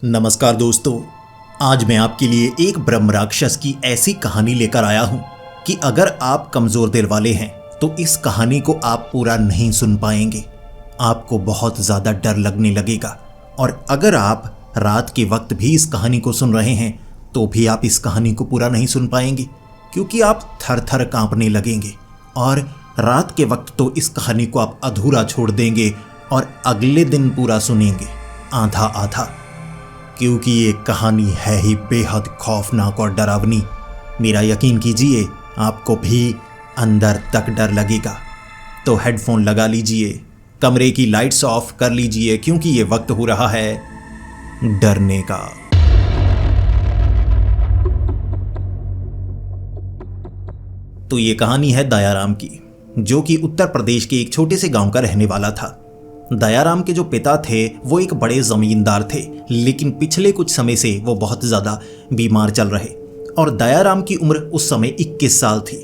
नमस्कार दोस्तों, आज मैं आपके लिए एक ब्रह्म राक्षस की ऐसी कहानी लेकर आया हूं कि अगर आप कमजोर दिल वाले हैं तो इस कहानी को आप पूरा नहीं सुन पाएंगे। आपको बहुत ज़्यादा डर लगने लगेगा और अगर आप रात के वक्त भी इस कहानी को सुन रहे हैं तो भी आप इस कहानी को पूरा नहीं सुन पाएंगे, क्योंकि आप थर थर कांपने लगेंगे और रात के वक्त तो इस कहानी को आप अधूरा छोड़ देंगे और अगले दिन पूरा सुनेंगे आधा आधा, क्योंकि ये कहानी है ही बेहद खौफनाक और डरावनी। मेरा यकीन कीजिए, आपको भी अंदर तक डर लगेगा। तो हेडफोन लगा लीजिए, कमरे की लाइट्स ऑफ कर लीजिए, क्योंकि ये वक्त हो रहा है डरने का। तो ये कहानी है दयाराम की, जो कि उत्तर प्रदेश के एक छोटे से गांव का रहने वाला था। दयाराम के जो पिता थे वो एक बड़े जमींदार थे, लेकिन पिछले कुछ समय से वो बहुत ज़्यादा बीमार चल रहे और दयाराम की उम्र उस समय 21 साल थी।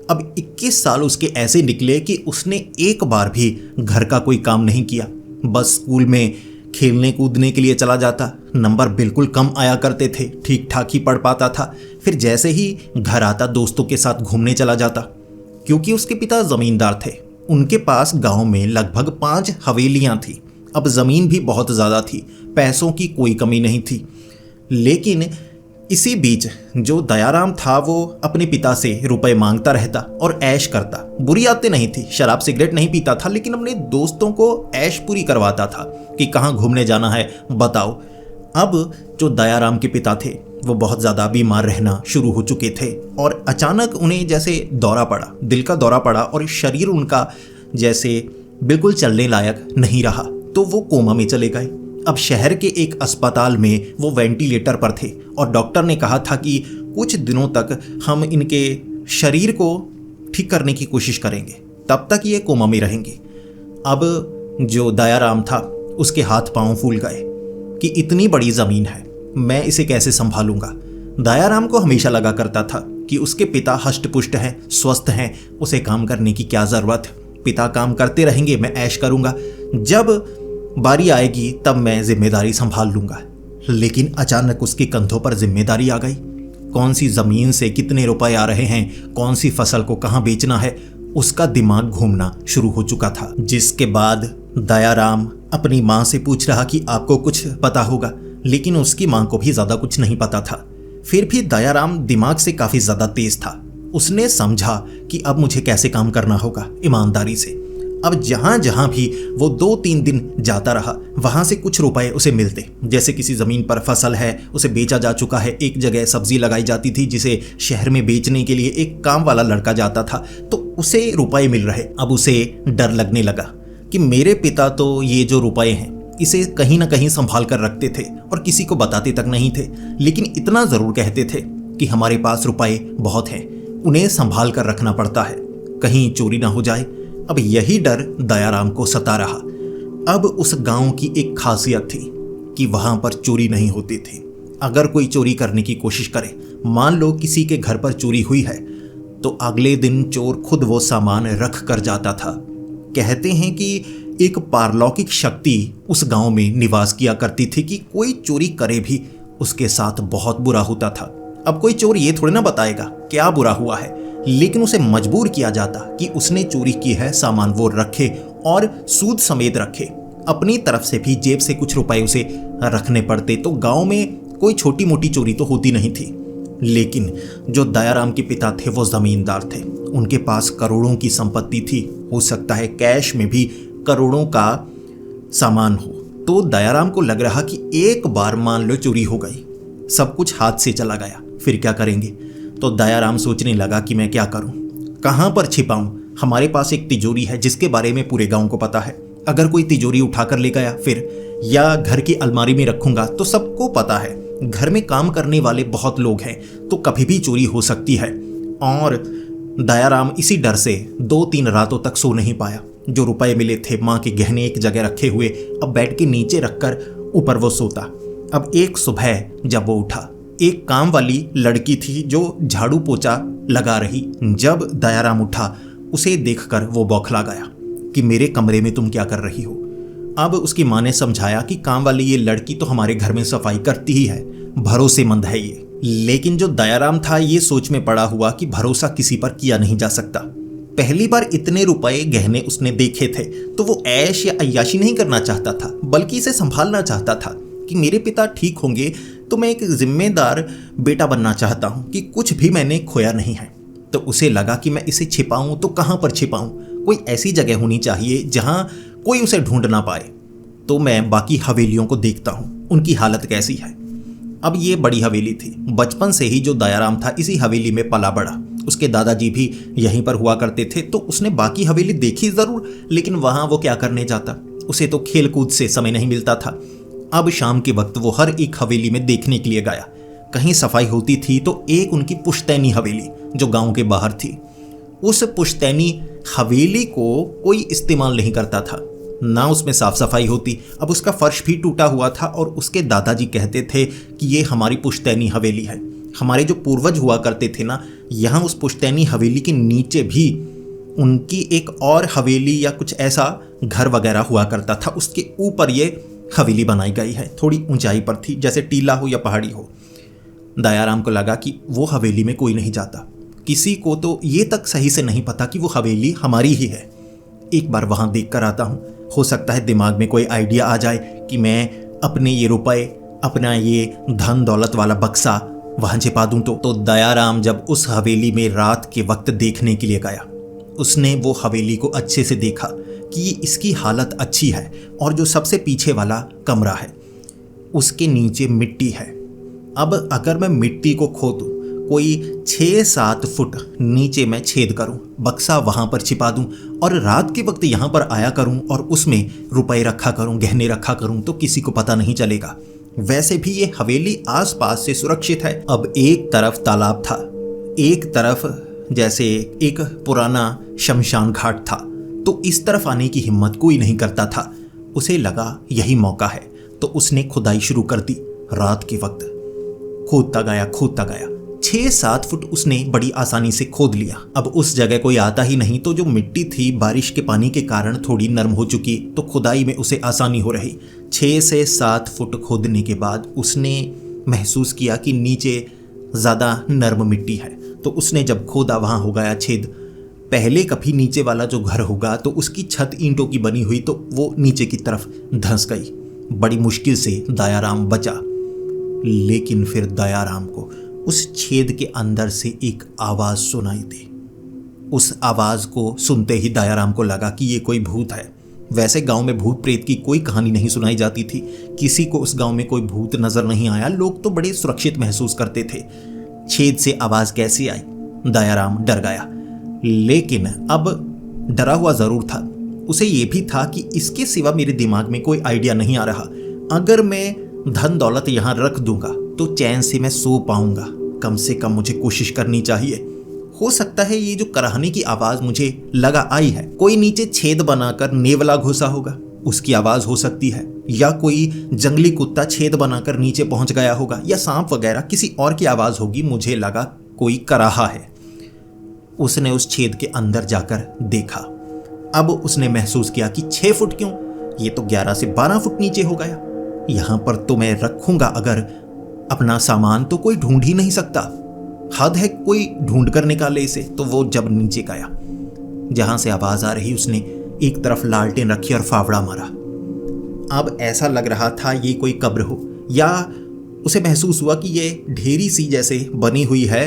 अब 21 साल उसके ऐसे निकले कि उसने एक बार भी घर का कोई काम नहीं किया। बस स्कूल में खेलने कूदने के लिए चला जाता, नंबर बिल्कुल कम आया करते थे, ठीक ठाक ही पढ़ पाता था। फिर जैसे ही घर आता दोस्तों के साथ घूमने चला जाता। क्योंकि उसके पिता ज़मींदार थे, उनके पास गांव में लगभग 5 हवेलियां थी। अब ज़मीन भी बहुत ज़्यादा थी, पैसों की कोई कमी नहीं थी। लेकिन इसी बीच जो दयाराम था वो अपने पिता से रुपए मांगता रहता और ऐश करता। बुरी आदतें नहीं थी, शराब सिगरेट नहीं पीता था, लेकिन अपने दोस्तों को ऐश पूरी करवाता था कि कहाँ घूमने जाना है बताओ। अब जो दयाराम के पिता थे वो बहुत ज़्यादा बीमार रहना शुरू हो चुके थे और अचानक उन्हें जैसे दौरा पड़ा, दिल का दौरा पड़ा और शरीर उनका जैसे बिल्कुल चलने लायक नहीं रहा, तो वो कोमा में चले गए। अब शहर के एक अस्पताल में वो वेंटिलेटर पर थे और डॉक्टर ने कहा था कि कुछ दिनों तक हम इनके शरीर को ठीक करने की कोशिश करेंगे, तब तक ये कोमा में रहेंगे। अब जो दयाराम था उसके हाथ पांव फूल गए कि इतनी बड़ी ज़मीन है, मैं इसे कैसे संभालूंगा। दयाराम को हमेशा लगा करता था कि उसके पिता हष्ट-पुष्ट हैं, स्वस्थ हैं, उसे काम करने की क्या ज़रूरत। पिता काम करते रहेंगे, मैं ऐश करूंगा, जब बारी आएगी तब मैं जिम्मेदारी संभाल लूंगा। लेकिन अचानक उसके कंधों पर जिम्मेदारी आ गई। कौन सी ज़मीन से कितने रुपए आ रहे हैं, कौन सी फसल को कहाँ बेचना है, उसका दिमाग घूमना शुरू हो चुका था। जिसके बाद दयाराम अपनी माँ से पूछ रहा कि आपको कुछ पता होगा, लेकिन उसकी मां को भी ज्यादा कुछ नहीं पता था। फिर भी दयाराम दिमाग से काफी ज्यादा तेज था। उसने समझा कि अब मुझे कैसे काम करना होगा ईमानदारी से। अब जहां जहां भी वो 2-3 दिन जाता रहा, वहां से कुछ रुपए उसे मिलते। जैसे किसी जमीन पर फसल है, उसे बेचा जा चुका है, एक जगह सब्जी लगाई जाती थी जिसे शहर में बेचने के लिए एक काम वाला लड़का जाता था, तो उसे रुपए मिल रहे। अब उसे डर लगने लगा कि मेरे पिता तो ये जो रुपए हैं इसे कहीं ना कहीं संभाल कर रखते थे और किसी को बताते तक नहीं थे, लेकिन इतना ज़रूर कहते थे कि हमारे पास रुपए बहुत हैं, उन्हें संभाल कर रखना पड़ता है, कहीं चोरी ना हो जाए। अब यही डर दयाराम को सता रहा। अब उस गांव की एक खासियत थी कि वहां पर चोरी नहीं होती थी। अगर कोई चोरी करने की कोशिश करे, मान लो किसी के घर पर चोरी हुई है, तो अगले दिन चोर खुद वो सामान रख कर जाता था। कहते हैं कि एक पारलौकिक शक्ति उस गांव में निवास किया करती थी कि कोई चोरी करे भी उसके साथ बहुत बुरा होता था। अब कोई चोर ये थोड़ी ना बताएगा क्या बुरा हुआ है, लेकिन उसे मजबूर किया जाता कि उसने चोरी की है, सामान वो रखे और सूद समेत रखे। अपनी तरफ से भी जेब से कुछ रुपए उसे रखने पड़ते। तो गांव में कोई छोटी मोटी चोरी तो होती नहीं थी। लेकिन जो दयाराम के पिता थे वो जमींदार थे, उनके पास करोड़ों की संपत्ति थी, हो सकता है कैश में भी करोड़ों का सामान हो। तो दयाराम को लग रहा कि एक बार मान लो चोरी हो गई, सब कुछ हाथ से चला गया, फिर क्या करेंगे। तो दयाराम सोचने लगा कि मैं क्या करूं, कहां पर छिपाऊं। हमारे पास एक तिजोरी है जिसके बारे में पूरे गांव को पता है। अगर कोई तिजोरी उठाकर ले गया फिर, या घर की अलमारी में रखूंगा तो सबको पता है, घर में काम करने वाले बहुत लोग हैं, तो कभी भी चोरी हो सकती है। और दयाराम इसी डर से 2-3 रातों तक सो नहीं पाया। जो रुपए मिले थे, माँ के गहने एक जगह रखे हुए, अब बेड के नीचे रखकर ऊपर वो सोता। अब एक सुबह जब वो उठा, एक काम वाली लड़की थी जो झाड़ू पोछा लगा रही। जब दयाराम उठा, उसे देखकर वो बौखला गया कि मेरे कमरे में तुम क्या कर रही हो। अब उसकी माँ ने समझाया कि काम वाली ये लड़की तो हमारे घर में सफाई करती ही है, भरोसेमंद है ये। लेकिन जो दयाराम था ये सोच में पड़ा हुआ कि भरोसा किसी पर किया नहीं जा सकता। पहली बार इतने रुपए गहने उसने देखे थे तो वो ऐश या अय्याशी नहीं करना चाहता था, बल्कि इसे संभालना चाहता था कि मेरे पिता ठीक होंगे तो मैं एक जिम्मेदार बेटा बनना चाहता हूँ कि कुछ भी मैंने खोया नहीं है। तो उसे लगा कि मैं इसे छिपाऊं तो कहाँ पर छिपाऊं, कोई ऐसी जगह होनी चाहिए जहाँ कोई उसे ढूंढ ना पाए। तो मैं बाकी हवेलियों को देखता हूँ उनकी हालत कैसी है। अब ये बड़ी हवेली थी। बचपन से ही जो दयाराम था इसी हवेली में पला बड़ा। उसके दादाजी भी यहीं पर हुआ करते थे, तो उसने बाकी हवेली देखी जरूर, लेकिन वहां वो क्या करने जाता, उसे तो खेल कूद से समय नहीं मिलता था। अब शाम के वक्त वो हर एक हवेली में देखने के लिए गया। कहीं सफाई होती थी तो एक उनकी पुश्तैनी हवेली जो गांव के बाहर थी, उस पुश्तैनी हवेली को कोई इस्तेमाल नहीं करता था, ना उसमें साफ सफाई होती। अब उसका फर्श भी टूटा हुआ था और उसके दादाजी कहते थे कि ये हमारी पुश्तैनी हवेली है। हमारे जो पूर्वज हुआ करते थे ना, यहाँ उस पुश्तैनी हवेली के नीचे भी उनकी एक और हवेली या कुछ ऐसा घर वगैरह हुआ करता था, उसके ऊपर ये हवेली बनाई गई है। थोड़ी ऊंचाई पर थी, जैसे टीला हो या पहाड़ी हो। दयाराम को लगा कि वो हवेली में कोई नहीं जाता, किसी को तो ये तक सही से नहीं पता कि वो हवेली हमारी ही है। एक बार वहां देख कर आता हूँ, हो सकता है दिमाग में कोई आइडिया आ जाए कि मैं अपने ये रुपए, अपना ये धन दौलत वाला बक्सा वहां छिपा दूं। तो दयाराम जब उस हवेली में रात के वक्त देखने के लिए गया, उसने वो हवेली को अच्छे से देखा कि इसकी हालत अच्छी है, और जो सबसे पीछे वाला कमरा है उसके नीचे मिट्टी है। अब अगर मैं मिट्टी को खोदूं, कोई 6-7 फुट नीचे मैं छेद करूं, बक्सा वहां पर छिपा दूं और रात के वक्त यहां पर आया करूं और उसमें रुपए रखा करूं, गहने रखा करूं, तो किसी को पता नहीं चलेगा। वैसे भी ये हवेली आसपास से सुरक्षित है। अब एक तरफ तालाब था, एक तरफ जैसे एक पुराना शमशान घाट था, तो इस तरफ आने की हिम्मत कोई नहीं करता था। उसे लगा यही मौका है, तो उसने खुदाई शुरू कर दी। रात के वक्त खोदता गया 6-7 फुट उसने बड़ी आसानी से खोद लिया। अब उस जगह कोई आता ही नहीं, तो जो मिट्टी थी बारिश के पानी के कारण थोड़ी नरम हो चुकी, तो खुदाई में उसे आसानी हो रही। 6 से 7 फुट खोदने के बाद उसने महसूस किया कि नीचे ज़्यादा नरम मिट्टी है, तो उसने जब खोदा वहाँ हो गया छेद। पहले कभी नीचे वाला जो घर होगा तो उसकी छत ईंटों की बनी हुई, तो वो नीचे की तरफ धंस गई। बड़ी मुश्किल से दयाराम बचा, लेकिन फिर दयाराम को उस छेद के अंदर से एक आवाज सुनाई दी। उस आवाज को सुनते ही दयाराम को लगा कि ये कोई भूत है। वैसे गांव में भूत प्रेत की कोई कहानी नहीं सुनाई जाती थी, किसी को उस गांव में कोई भूत नजर नहीं आया, लोग तो बड़े सुरक्षित महसूस करते थे। छेद से आवाज कैसे आई, दयाराम डर गया। लेकिन अब डरा हुआ जरूर था, उसे ये भी था कि इसके सिवा मेरे दिमाग में कोई आइडिया नहीं आ रहा। अगर मैं धन दौलत यहाँ रख दूंगा तो चैन से मैं सो पाऊंगा। कम से कम मुझे कोशिश करनी चाहिए। हो सकता है ये जो कराहने की आवाज मुझे लगा आई है, कोई नीचे छेद बनाकर नेवला घुसा होगा, उसकी आवाज हो सकती है, या कोई जंगली कुत्ता छेद बनाकर नीचे पहुंच गया होगा, या सांप वगैरह किसी और की आवाज होगी। मुझे लगा कोई कराहा है। उसने उस छेद के अंदर जाकर देखा। अब उसने महसूस किया कि 6 फुट क्यों, ये तो 11 से 12 फुट नीचे हो गया। यहां पर तो मैं रखूंगा अगर अपना सामान तो कोई ढूंढ ही नहीं सकता। हद है कोई ढूंढ कर निकाले इसे। तो वो जब नीचे गया जहां से आवाज आ रही, उसने एक तरफ लालटेन रखी और फावड़ा मारा। अब ऐसा लग रहा था ये कोई कब्र हो, या उसे महसूस हुआ कि ये ढेरी सी जैसे बनी हुई है।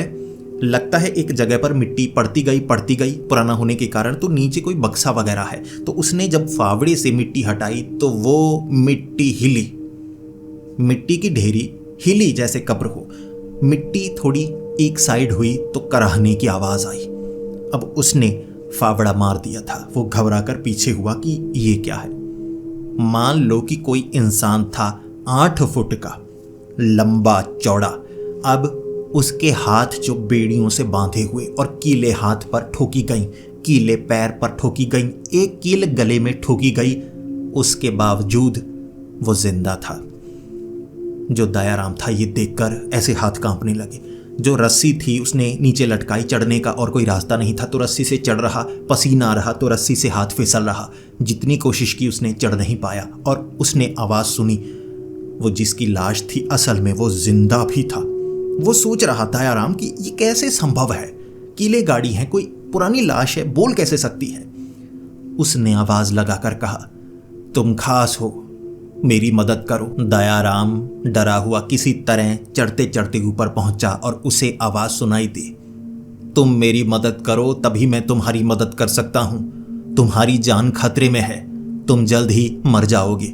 लगता है एक जगह पर मिट्टी पड़ती गई पुराना होने के कारण, तो नीचे कोई बक्सा वगैरह है। तो उसने जब फावड़े से मिट्टी हटाई तो वो मिट्टी हिली, मिट्टी की ढेरी हिली जैसे कब्र हो। मिट्टी थोड़ी एक साइड हुई तो कराहने की आवाज आई। अब उसने फावड़ा मार दिया था। वो घबरा कर पीछे हुआ कि ये क्या है। मान लो कि कोई इंसान था 8 फुट का, लंबा चौड़ा। अब उसके हाथ जो बेड़ियों से बांधे हुए और कीले हाथ पर ठोकी गई, कीले पैर पर ठोकी गई, एक कील गले में ठोकी गई, उसके बावजूद वो जिंदा था। जो दयाराम था ये देखकर ऐसे हाथ कांपने लगे। जो रस्सी थी उसने नीचे लटकाई, चढ़ने का और कोई रास्ता नहीं था तो रस्सी से चढ़ रहा, पसीना आ रहा तो रस्सी से हाथ फिसल रहा। जितनी कोशिश की उसने चढ़ नहीं पाया और उसने आवाज़ सुनी। वो जिसकी लाश थी असल में वो जिंदा भी था। वो सोच रहा था दयाराम कि ये कैसे संभव है, कीले गाड़ी है, कोई पुरानी लाश है, बोल कैसे सकती है। उसने आवाज़ लगाकर कहा, तुम खास हो, मेरी मदद करो। दयाराम डरा हुआ किसी तरह चढ़ते चढ़ते ऊपर पहुंचा और उसे आवाज़ सुनाई दी, तुम मेरी मदद करो तभी मैं तुम्हारी मदद कर सकता हूं। तुम्हारी जान खतरे में है, तुम जल्द ही मर जाओगे।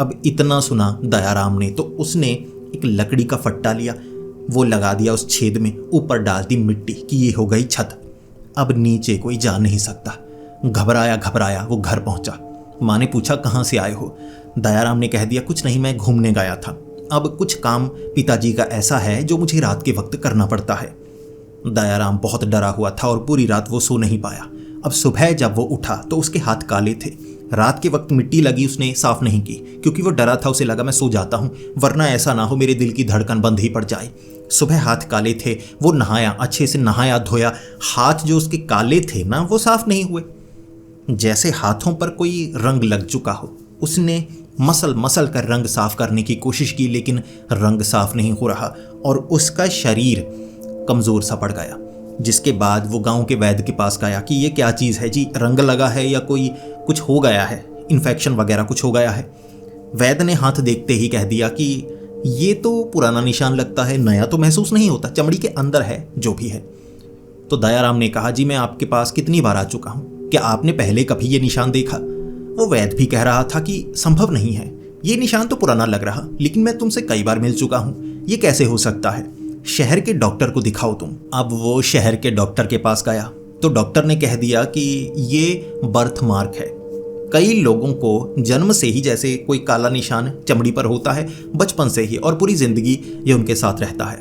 अब इतना सुना दयाराम ने तो उसने एक लकड़ी का फट्टा लिया, वो लगा दिया उस छेद में, ऊपर डाल दी मिट्टी कि ये हो गई छत। अब नीचे कोई जा नहीं सकता। घबराया घबराया वो घर पहुंचा। माँ ने पूछा, कहाँ से आए हो? दयाराम ने कह दिया, कुछ नहीं, मैं घूमने गया था। अब कुछ काम पिताजी का ऐसा है जो मुझे रात के वक्त करना पड़ता है। दयाराम बहुत डरा हुआ था और पूरी रात वो सो नहीं पाया। अब सुबह जब वो उठा तो उसके हाथ काले थे। रात के वक्त मिट्टी लगी, उसने साफ नहीं की क्योंकि वो डरा था। उसे लगा मैं सो जाता हूँ वरना ऐसा ना हो मेरे दिल की धड़कन बंद ही पड़ जाए। सुबह हाथ काले थे, वो नहाया, अच्छे से नहाया धोया। हाथ जो उसके काले थे ना वो साफ नहीं हुए, जैसे हाथों पर कोई रंग लग चुका हो। उसने मसल मसल कर रंग साफ करने की कोशिश की लेकिन रंग साफ नहीं हो रहा और उसका शरीर कमज़ोर सा पड़ गया। जिसके बाद वो गांव के वैद्य के पास गया कि ये क्या चीज़ है जी, रंग लगा है या कोई कुछ हो गया है, इन्फेक्शन वगैरह कुछ हो गया है। वैद्य ने हाथ देखते ही कह दिया कि ये तो पुराना निशान लगता है, नया तो महसूस नहीं होता, चमड़ी के अंदर है जो भी है। तो दयाराम ने कहा, जी मैं आपके पास कितनी बार आ चुका हूँ, क्या आपने पहले कभी ये निशान देखा? वो वैद्य भी कह रहा था कि संभव नहीं है, ये निशान तो पुराना लग रहा, लेकिन मैं तुमसे कई बार मिल चुका हूँ, ये कैसे हो सकता है? शहर के डॉक्टर को दिखाओ तुम। अब वो शहर के डॉक्टर के पास गया तो डॉक्टर ने कह दिया कि ये बर्थ मार्क है। कई लोगों को जन्म से ही जैसे कोई काला निशान चमड़ी पर होता है, बचपन से ही, और पूरी जिंदगी ये उनके साथ रहता है।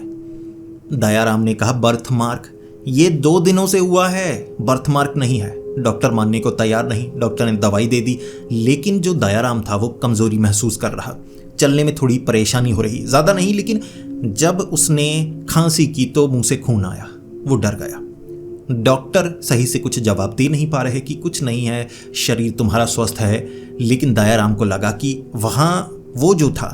दयाराम ने कहा, बर्थ मार्क? ये 2 दिनों से हुआ है, बर्थ मार्क नहीं है। डॉक्टर मानने को तैयार नहीं। डॉक्टर ने दवाई दे दी लेकिन जो दयाराम था वो कमजोरी महसूस कर रहा, चलने में थोड़ी परेशानी हो रही, ज़्यादा नहीं, लेकिन जब उसने खांसी की तो मुंह से खून आया, वो डर गया। डॉक्टर सही से कुछ जवाब दे नहीं पा रहे कि कुछ नहीं है, शरीर तुम्हारा स्वस्थ है। लेकिन दयाराम को लगा कि वहाँ वो जो था,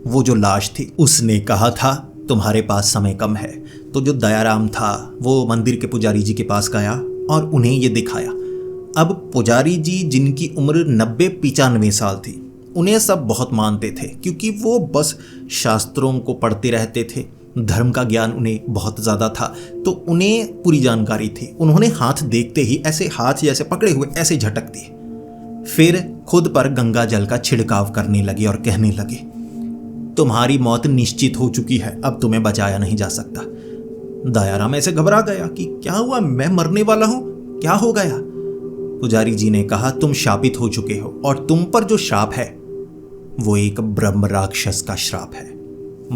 वो जो लाश थी, उसने कहा था तुम्हारे पास समय कम है। तो जो दयाराम था वो मंदिर के पुजारी जी के पास गया और उन्हें ये दिखाया। अब पुजारी जी जिनकी उम्र 90-95 साल थी, उन्हें सब बहुत मानते थे क्योंकि वो बस शास्त्रों को पढ़ते रहते थे, धर्म का ज्ञान उन्हें बहुत ज़्यादा था, तो उन्हें पूरी जानकारी थी। उन्होंने हाथ देखते ही ऐसे हाथ जैसे पकड़े हुए ऐसे झटक दिए, फिर खुद पर गंगा जल का छिड़काव करने लगे और कहने लगे, तुम्हारी मौत निश्चित हो चुकी है, अब तुम्हें बचाया नहीं जा सकता। दयाराम ऐसे घबरा गया कि क्या हुआ, मैं मरने वाला हूं, क्या हो गया? पुजारी जी ने कहा, तुम शापित हो चुके हो और तुम पर जो श्राप है वो एक ब्रह्म राक्षस का श्राप है।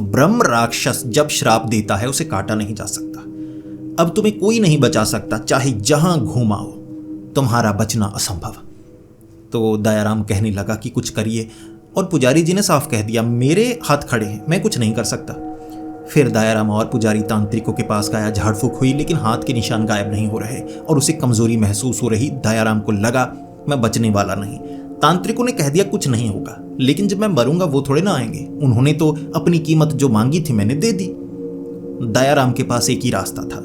ब्रह्म राक्षस जब श्राप देता है उसे काटा नहीं जा सकता। अब तुम्हें कोई नहीं बचा सकता, चाहे जहां घूमाओ, तुम्हारा बचना असंभव। तो दयाराम कहने लगा कि कुछ करिए, और पुजारी जी ने साफ कह दिया, मेरे हाथ खड़े हैं, मैं कुछ नहीं कर सकता। फिर दयाराम और पुजारी तांत्रिकों के पास गया, झाड़ फूक हुई लेकिन हाथ के निशान गायब नहीं हो रहे और उसे कमजोरी महसूस हो रही। दयाराम को लगा मैं बचने वाला नहीं। तांत्रिकों ने कह दिया कुछ नहीं होगा, लेकिन जब मैं मरूंगा वो थोड़े ना आएंगे, उन्होंने तो अपनी कीमत जो मांगी थी मैंने दे दी। दयाराम के पास एक ही रास्ता था,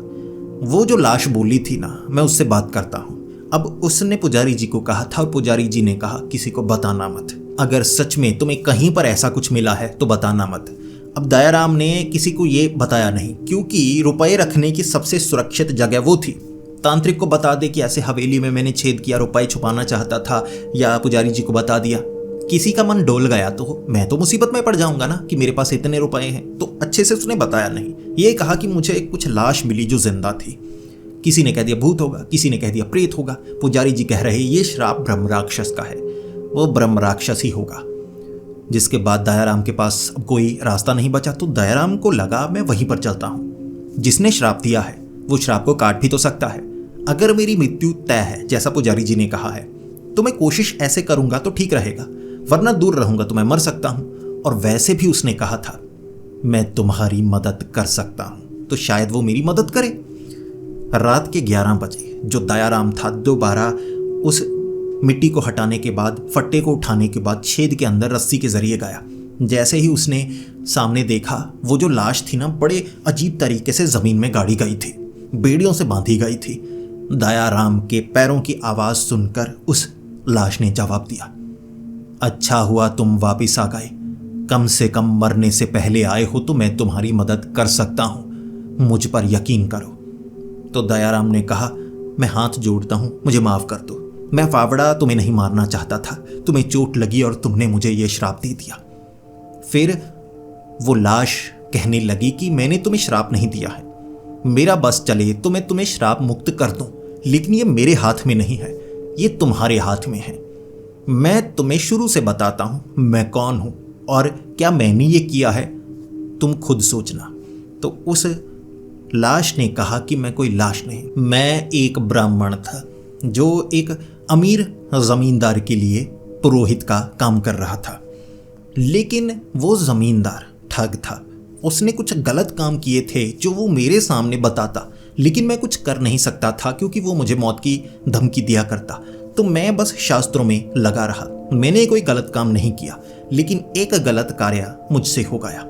वो जो लाश बोली थी ना, मैं उससे बात करता हूं। अब उसने पुजारी जी को कहा था और पुजारी जी ने कहा किसी को बताना मत, अगर सच में तुम्हें कहीं पर ऐसा कुछ मिला है तो बताना मत। अब दयाराम ने किसी को ये बताया नहीं क्योंकि रुपए रखने की सबसे सुरक्षित जगह वो थी। तांत्रिक को बता दे कि ऐसे हवेली में मैंने छेद किया, रुपए छुपाना चाहता था, या पुजारी जी को बता दिया, किसी का मन डोल गया तो मैं तो मुसीबत में पड़ जाऊंगा ना कि मेरे पास इतने रुपए हैं। तो अच्छे से उसने बताया नहीं, ये कहा कि मुझे कुछ लाश मिली जो जिंदा थी। किसी ने कह दिया भूत होगा, किसी ने कह दिया प्रेत होगा। पुजारी जी कह रहे ये श्राप ब्रह्म राक्षस का है, वो ब्रह्म राक्षस ही होगा। जिसके बाद दयाराम के पास अब कोई रास्ता नहीं बचा, तो दयाराम को लगा मैं वहीं पर चलता हूँ। जिसने श्राप दिया है वो श्राप को काट भी तो सकता है। अगर मेरी मृत्यु तय है जैसा पुजारी जी ने कहा है, तो मैं कोशिश ऐसे करूंगा तो ठीक रहेगा, वरना दूर रहूंगा तो मैं मर सकता हूं। और वैसे भी उसने कहा था मैं तुम्हारी मदद कर सकता हूं। तो शायद वो मेरी मदद करे। रात के 11 बजे जो दयाराम था दोबारा उस मिट्टी को हटाने के बाद, फट्टे को उठाने के बाद छेद के अंदर रस्सी के जरिए गया। जैसे ही उसने सामने देखा, वो जो लाश थी ना, बड़े अजीब तरीके से ज़मीन में गाड़ी गई थी, बेड़ियों से बांधी गई थी। दयाराम के पैरों की आवाज़ सुनकर उस लाश ने जवाब दिया, अच्छा हुआ तुम वापिस आ गए, कम से कम मरने से पहले आए हो तो मैं तुम्हारी मदद कर सकता हूँ, मुझ पर यकीन करो। तो दयाराम ने कहा, मैं हाथ जोड़ता हूँ, मुझे माफ़ कर दो, मैं फावड़ा तुम्हें नहीं मारना चाहता था, तुम्हें चोट लगी और तुमने मुझे ये श्राप दे दिया। फिर वो लाश कहने लगी कि मैंने तुम्हें श्राप नहीं दिया है, मेरा बस चले तो मैं तुम्हें श्राप मुक्त कर दूं, लेकिन ये मेरे हाथ में नहीं है, ये तुम्हारे हाथ में है। मैं तुम्हें शुरू से बताता हूं मैं कौन हूं और क्या मैंने ये किया है, तुम खुद सोचना। तो उस लाश ने कहा कि मैं कोई लाश नहीं, मैं एक ब्राह्मण था जो एक अमीर जमींदार के लिए पुरोहित का काम कर रहा था। लेकिन वो जमींदार ठग था, उसने कुछ गलत काम किए थे जो वो मेरे सामने बताता, लेकिन मैं कुछ कर नहीं सकता था क्योंकि वो मुझे मौत की धमकी दिया करता। तो मैं बस शास्त्रों में लगा रहा, मैंने कोई गलत काम नहीं किया, लेकिन एक गलत कार्य मुझसे हो गया,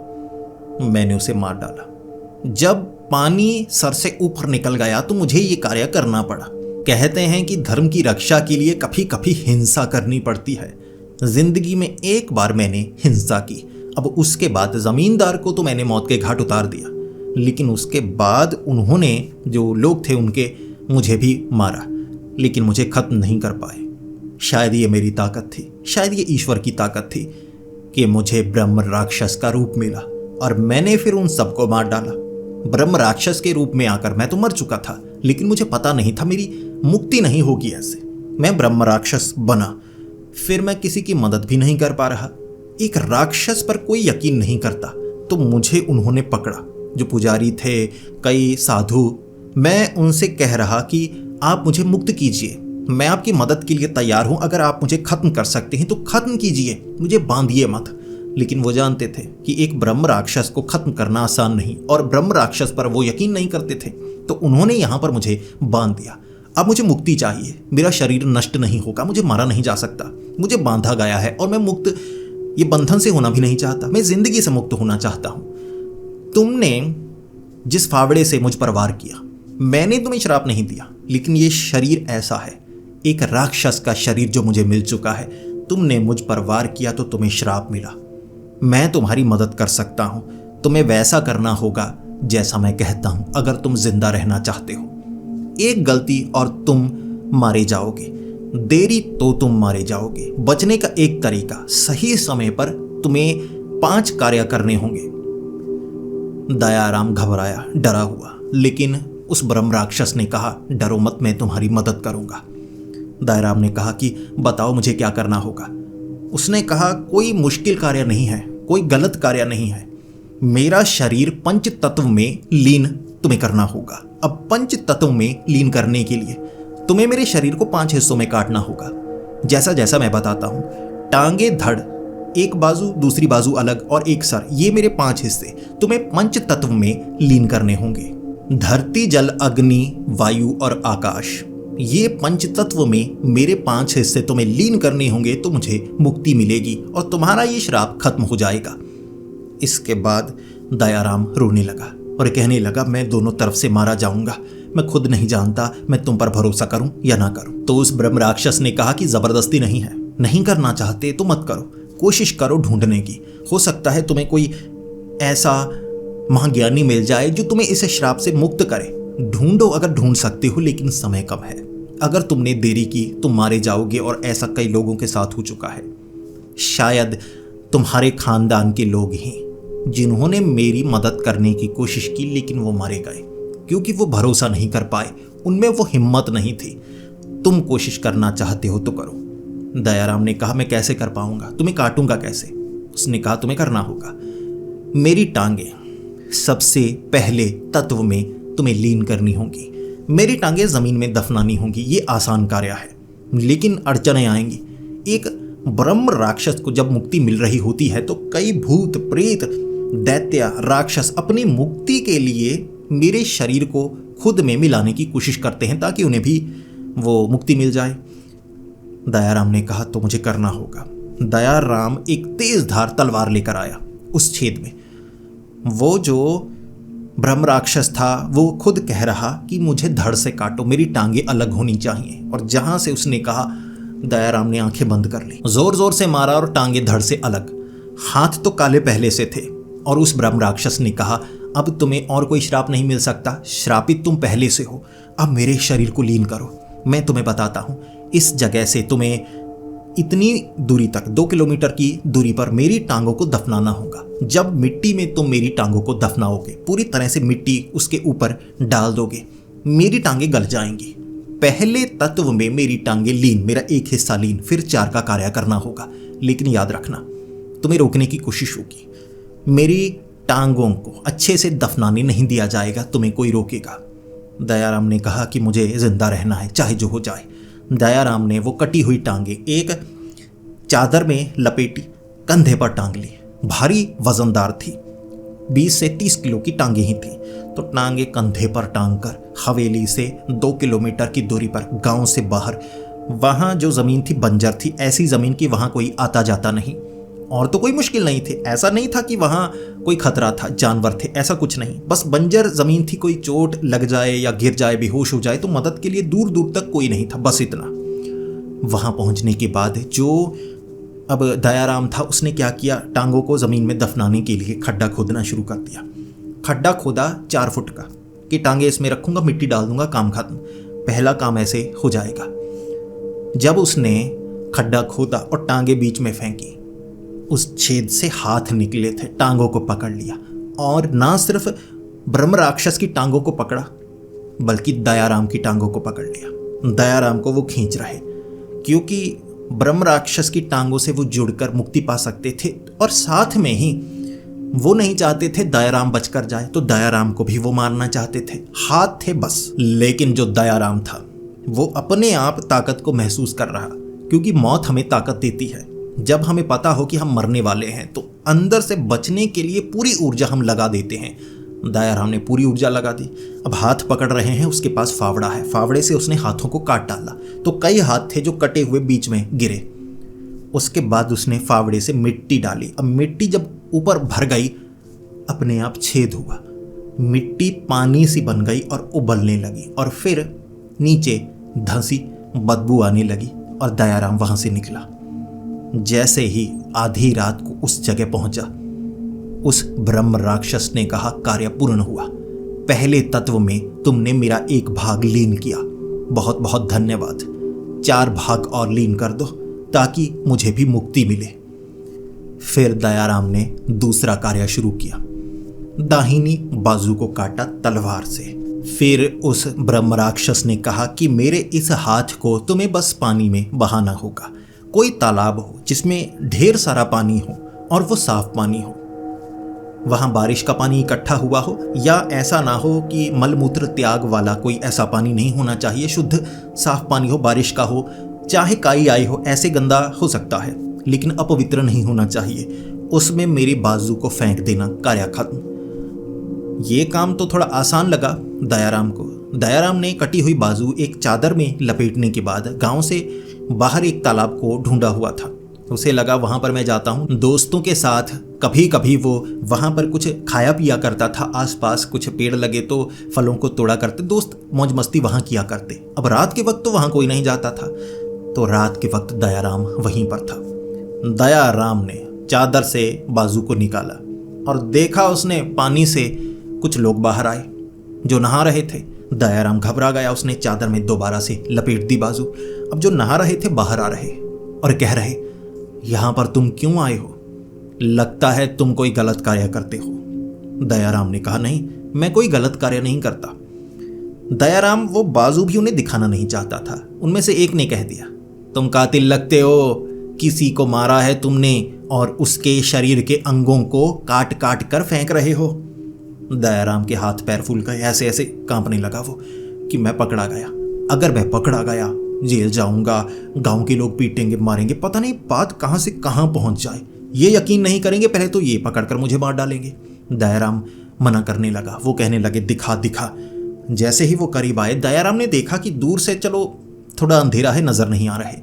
मैंने उसे मार डाला। जब पानी सर से ऊपर निकल गया तो मुझे ये कार्य करना पड़ा। कहते हैं कि धर्म की रक्षा के लिए कभी कभी हिंसा करनी पड़ती है। जिंदगी में एक बार मैंने हिंसा की, अब उसके बाद जमींदार को तो मैंने मौत के घाट उतार दिया, लेकिन उसके बाद उन्होंने जो लोग थे उनके मुझे भी मारा, लेकिन मुझे खत्म नहीं कर पाए। शायद ये मेरी ताकत थी, शायद ये ईश्वर की ताकत थी कि मुझे ब्रह्म राक्षस का रूप मिला और मैंने फिर उन सबको मार डाला। ब्रह्म राक्षस के रूप में आकर मैं तो मर चुका था, लेकिन मुझे पता नहीं था मेरी मुक्ति नहीं होगी ऐसे। मैं ब्रह्म राक्षस बना, फिर मैं किसी की मदद भी नहीं कर पा रहा। एक राक्षस पर कोई यकीन नहीं करता, तो मुझे उन्होंने पकड़ा। जो पुजारी थे, कई साधु, मैं उनसे कह रहा कि आप मुझे मुक्त कीजिए, मैं आपकी मदद के लिए तैयार हूं, अगर आप मुझे खत्म कर सकते हैं तो खत्म कीजिए, मुझे बांधिए मत। लेकिन वो जानते थे कि एक ब्रह्म राक्षस को खत्म करना आसान नहीं, और ब्रह्म राक्षस पर वो यकीन नहीं करते थे, तो उन्होंने यहाँ पर मुझे बांध दिया। अब मुझे मुक्ति चाहिए, मेरा शरीर नष्ट नहीं होगा, मुझे मारा नहीं जा सकता, मुझे बांधा गया है और मैं मुक्त, ये बंधन से होना भी नहीं चाहता, मैं जिंदगी से मुक्त होना चाहता हूँ। तुमने जिस फावड़े से मुझ पर वार किया, मैंने तुम्हें श्राप नहीं दिया, लेकिन ये शरीर ऐसा है, एक राक्षस का शरीर जो मुझे मिल चुका है। तुमने मुझ पर वार किया तो तुम्हें श्राप मिला। मैं तुम्हारी मदद कर सकता हूं, तुम्हें वैसा करना होगा जैसा मैं कहता हूं, अगर तुम जिंदा रहना चाहते हो। एक गलती और तुम मारे जाओगे, देरी तो तुम मारे जाओगे। बचने का एक तरीका, सही समय पर तुम्हें 5 कार्य करने होंगे। दयाराम घबराया, डरा हुआ, लेकिन उस ब्रह्म राक्षस ने कहा, डरो मत, मैं तुम्हारी मदद करूंगा। दयाराम ने कहा कि बताओ मुझे क्या करना होगा। उसने कहा, कोई मुश्किल कार्य नहीं है, कोई गलत कार्य नहीं है, मेरा शरीर पंच तत्व में लीन तुम्हें करना होगा। अब पंच तत्व में लीन करने के लिए तुम्हें मेरे शरीर को 5 हिस्सों में काटना होगा, जैसा जैसा मैं बताता हूं। टांगे, धड़, एक बाजू, दूसरी बाजू अलग और एक सर, ये मेरे 5 हिस्से तुम्हें पंच तत्व में लीन करने होंगे। धरती, जल, अग्नि, वायु और आकाश, ये पंच तत्व में मेरे 5 हिस्से तुम्हें लीन करने होंगे, तो मुझे मुक्ति मिलेगी और तुम्हारा ये श्राप खत्म हो जाएगा। इसके बाद दयाराम रोने लगा और कहने लगा, मैं दोनों तरफ से मारा जाऊंगा, मैं खुद नहीं जानता मैं तुम पर भरोसा करूं या ना करूं। तो उस ब्रह्म राक्षस ने कहा कि जबरदस्ती नहीं है, नहीं करना चाहते तो मत करो, कोशिश करो ढूंढने की, हो सकता है तुम्हें कोई ऐसा महाज्ञानी मिल जाए जो तुम्हें इस श्राप से मुक्त करे। ढूंढो अगर ढूंढ सकते हो, लेकिन समय कम है, अगर तुमने देरी की तो मारे जाओगे, और ऐसा कई लोगों के साथ हो चुका है। शायद तुम्हारे खानदान के लोग ही जिन्होंने मेरी मदद करने की कोशिश की, लेकिन वो मारे गए क्योंकि वो भरोसा नहीं कर पाए, उनमें वो हिम्मत नहीं थी। तुम कोशिश करना चाहते हो तो करो। दयाराम ने कहा, मैं कैसे कर पाऊंगा, तुम्हें काटूंगा कैसे? उसने कहा, तुम्हें करना होगा, मेरी टांगे सबसे पहले तत्व में तुम्हें लीन करनी होंगी, मेरी टांगे जमीन में दफनानी होंगी। ये आसान कार्य है, लेकिन अड़चनें आएंगी। एक ब्रह्म राक्षस को जब मुक्ति मिल रही होती है तो कई भूत, प्रेत, दैत्य, राक्षस अपनी मुक्ति के लिए मेरे शरीर को खुद में मिलाने की कोशिश करते हैं ताकि उन्हें भी वो मुक्ति मिल जाए। दयाराम ने कहा तो मुझे करना होगा। दयाराम एक तेज धार तलवार लेकर आया उस छेद में। वो जो ब्रह्म राक्षस था वो खुद कह रहा कि मुझे धड़ से काटो, मेरी टांगे अलग होनी चाहिए। और जहां से उसने कहा, दयाराम ने आंखें बंद कर ली, जोर जोर से मारा और टांगे धड़ से अलग। हाथ तो काले पहले से थे। और उस ब्रह्म राक्षस ने कहा, अब तुम्हें और कोई श्राप नहीं मिल सकता, श्रापित तुम पहले से हो। अब मेरे शरीर को लीन करो, मैं तुम्हें बताता हूं। इस जगह से तुम्हें इतनी दूरी तक 2 किलोमीटर की दूरी पर मेरी टांगों को दफनाना होगा। जब मिट्टी में तुम मेरी टांगों को दफनाओगे, पूरी तरह से मिट्टी उसके ऊपर डाल दोगे, मेरी टांगें गल जाएंगी। पहले तत्व में मेरी टांगें लीन, मेरा एक हिस्सा लीन, फिर 4 का कार्य करना होगा। लेकिन याद रखना, तुम्हें रोकने की कोशिश होगी। मेरी टांगों को अच्छे से दफनाने नहीं दिया जाएगा, तुम्हें कोई रोकेगा। दयाराम ने कहा कि मुझे जिंदा रहना है, चाहे जो हो जाए। दयाराम ने वो कटी हुई टांगे एक चादर में लपेटी, कंधे पर टांग ली। भारी वजनदार थी, 20 से 30 किलो की टांगे ही थी। तो टांगे कंधे पर टांग कर हवेली से 2 किलोमीटर की दूरी पर, गांव से बाहर, वहां जो जमीन थी बंजर थी, ऐसी जमीन की वहां कोई आता जाता नहीं। और तो कोई मुश्किल नहीं थी, ऐसा नहीं था कि वहां कोई खतरा था, जानवर थे, ऐसा कुछ नहीं। बस बंजर जमीन थी, कोई चोट लग जाए या गिर जाए, बेहोश हो जाए तो मदद के लिए दूर दूर तक कोई नहीं था, बस इतना। वहां पहुंचने के बाद जो अब दयाराम था उसने क्या किया, टांगों को जमीन में दफनाने के लिए खड्डा खोदना शुरू कर दिया। खड्डा खोदा 4 फुट का कि टांगे इसमें रखूंगा, मिट्टी डाल दूंगा, काम खत्म। पहला काम ऐसे हो जाएगा। जब उसने खड्डा खोदा और टांगे बीच में फेंकी, उस छेद से हाथ निकले थे, टांगों को पकड़ लिया। और ना सिर्फ ब्रह्म राक्षस की टांगों को पकड़ा, बल्कि दयाराम की टांगों को पकड़ लिया। दयाराम को वो खींच रहे, क्योंकि ब्रह्म राक्षस की टांगों से वो जुड़कर मुक्ति पा सकते थे। और साथ में ही वो नहीं चाहते थे दयाराम बचकर जाए, तो दयाराम को भी वो मारना चाहते थे। हाथ थे बस। लेकिन जो दयाराम था वो अपने आप ताकत को महसूस कर रहा, क्योंकि मौत हमें ताकत देती है। जब हमें पता हो कि हम मरने वाले हैं तो अंदर से बचने के लिए पूरी ऊर्जा हम लगा देते हैं। दयाराम ने पूरी ऊर्जा लगा दी। अब हाथ पकड़ रहे हैं, उसके पास फावड़ा है, फावड़े से उसने हाथों को काट डाला तो कई हाथ थे जो कटे हुए बीच में गिरे। उसके बाद उसने फावड़े से मिट्टी डाली। अब मिट्टी जब ऊपर भर गई, अपने आप छेद हुआ, मिट्टी पानी सी बन गई और उबलने लगी। और फिर नीचे धंसी बदबू आने लगी और दयाराम वहां से निकला। जैसे ही आधी रात को उस जगह पहुंचा, उस ब्रह्म राक्षस ने कहा, कार्य पूर्ण हुआ। पहले तत्व में तुमने मेरा एक भाग लीन किया, बहुत बहुत धन्यवाद। 4 भाग और लीन कर दो ताकि मुझे भी मुक्ति मिले। फिर दयाराम ने दूसरा कार्य शुरू किया, दाहिनी बाजू को काटा तलवार से। फिर उस ब्रह्म राक्षस ने कहा कि मेरे इस हाथ को तुम्हें बस पानी में बहाना होगा। कोई तालाब हो जिसमें ढेर सारा पानी हो और वो साफ पानी हो, वहां बारिश का पानी इकट्ठा हुआ हो, या ऐसा ना हो कि मलमूत्र त्याग वाला, कोई ऐसा पानी नहीं होना चाहिए। शुद्ध साफ पानी हो, बारिश का हो, चाहे काई आई हो, ऐसे गंदा हो सकता है लेकिन अपवित्र नहीं होना चाहिए। उसमें मेरी बाजू को फेंक देना, कार्य खत्म। ये काम तो थोड़ा आसान लगा दयाराम को। दयाराम ने कटी हुई बाजू एक चादर में लपेटने के बाद गांव से बाहर एक तालाब को ढूंढा हुआ था। उसे लगा वहां पर मैं जाता हूं। दोस्तों के साथ कभी कभी वो वहां पर कुछ खाया पिया करता था, आसपास कुछ पेड़ लगे तो फलों को तोड़ा करते, दोस्त मौज मस्ती वहां किया करते। अब रात के वक्त तो वहां कोई नहीं जाता था, तो रात के वक्त दयाराम वहीं पर था। दयाराम ने चादर से बाजू को निकाला और देखा उसने पानी से कुछ लोग बाहर आए जो नहा रहे थे। दयाराम घबरा गया, उसने चादर में दोबारा से लपेट दी बाजू। अब जो नहा रहे थे बाहर आ रहे और कह रहे, यहां पर तुम क्यों आए हो? लगता है तुम कोई गलत कार्य करते हो। दयाराम ने कहा, नहीं, मैं कोई गलत कार्य नहीं करता। दयाराम वो बाजू भी उन्हें दिखाना नहीं चाहता था। उनमें से एक ने कह दिया, तुम कातिल लगते हो, किसी को मारा है तुमने और उसके शरीर के अंगों को काट काट कर फेंक रहे हो। दयाराम के हाथ पैर फूल गए, ऐसे ऐसे कांपने लगा वो कि मैं पकड़ा गया, अगर मैं पकड़ा गया जेल जाऊंगा, गांव के लोग पीटेंगे, मारेंगे, पता नहीं बात कहां से कहां पहुंच जाए। ये यकीन नहीं करेंगे, पहले तो ये पकड़कर मुझे मार डालेंगे। दयाराम मना करने लगा। वो कहने लगे दिखा दिखा। जैसे ही वो करीब आए, दयाराम ने देखा कि दूर से चलो थोड़ा अंधेरा है, नजर नहीं आ रहे।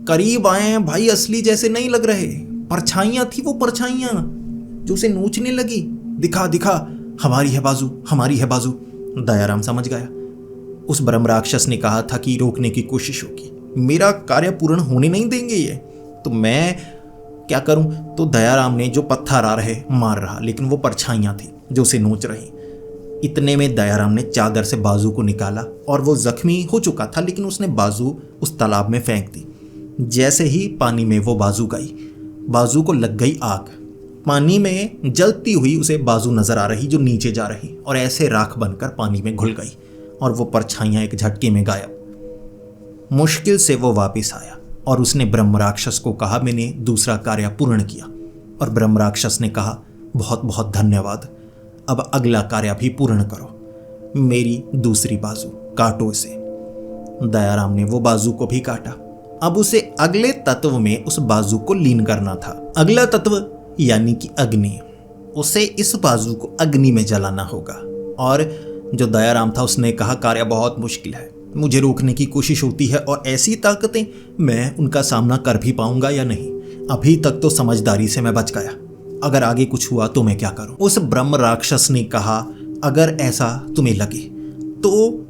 करीब आए हैं भाई, असली जैसे नहीं लग रहे, परछाइयां थी वो परछाइयां जो उसे नोचने लगी। दिखा दिखा, हमारी है बाजू, हमारी है बाजू। दयाराम समझ गया। उस ब्रह्म राक्षस ने कहा था कि रोकने की कोशिश होगी, मेरा कार्य पूर्ण होने नहीं देंगे ये, तो मैं क्या करूं। तो दयाराम ने जो पत्थर आ रहे मार रहा, लेकिन वो परछाइयां थी जो उसे नोच रही। इतने में दयाराम ने चादर से बाजू को निकाला और वो जख्मी हो चुका था, लेकिन उसने बाजू उस तालाब में फेंक दी। जैसे ही पानी में वो बाजू गई, बाजू को लग गई आग। पानी में जलती हुई उसे बाजू नजर आ रही जो नीचे जा रही, और ऐसे राख बनकर पानी में घुल गई और वो परछाइयां एक झटके में गायब। मुश्किल से वो वापस आया और उसने ब्रह्म राक्षस को कहा, मैंने दूसरा कार्य पूर्ण किया। और ब्रह्म राक्षस ने कहा, बहुत बहुत धन्यवाद, अब अगला कार्य भी पूर्ण करो, मेरी दूसरी बाजू काटो इसे। दयाराम ने वो बाजू को भी काटा। अब उसे अगले तत्व में उस बाजू को लीन करना था। अगला तत्व यानी कि अग्नि, उसे इस बाजू को अग्नि में जलाना होगा। और जो दयाराम था उसने कहा, कार्य बहुत मुश्किल है, मुझे रोकने की कोशिश होती है और ऐसी ताकतें, मैं उनका सामना कर भी पाऊंगा या नहीं। अभी तक तो समझदारी से मैं बच गया, अगर आगे कुछ हुआ तो मैं क्या करूं। उस ब्रह्म राक्षस ने कहा, अगर ऐसा तुम्हें लगे तो